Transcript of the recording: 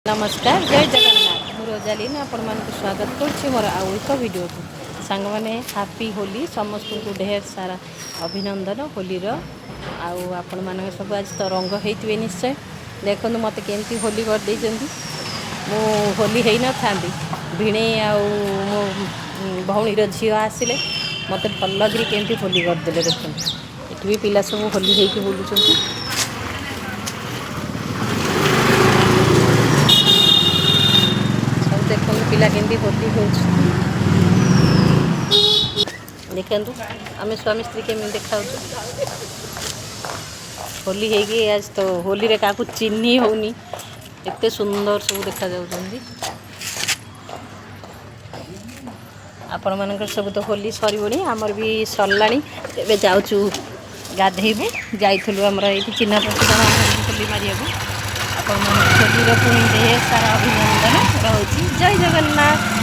नमस्कार जय जगन्नाथ मु रोजालीन आपण मानक स्वागत करछि मोर आउ एक वीडियो को सांग माने हैप्पी होली समस्त को ढेर सारा अभिनंदन होली रो आउ आपण मानक सब आज तो रंग हेइतबे निश्चय देखनु मते केंती होली कर दे जंदी मु होली हेइ न थांदी भिणे आउ मो भौणी रो झियो आसिले मते भल लगरी केंती होली कर देले देखन एठी भी पिला सब होली हेइ के बोलु छथि देखो पिला केंदी होली हो देखु आम स्वामी स्त्री केमी देखा होली है आज तो होली रे का चिन्ही होनी एते सुंदर सब देखा जाउछंदी आपण मानकर सब तो होली सरीबणी आमर भी सरलाणी एबे जाउछु गाधेबे जाइथलु हमरा एठी चिन्हा प्रति होली मारिया आपण मन होली रे पुणी ढेर सारा अभिनंदन रहउछि जय जगन्नाथ।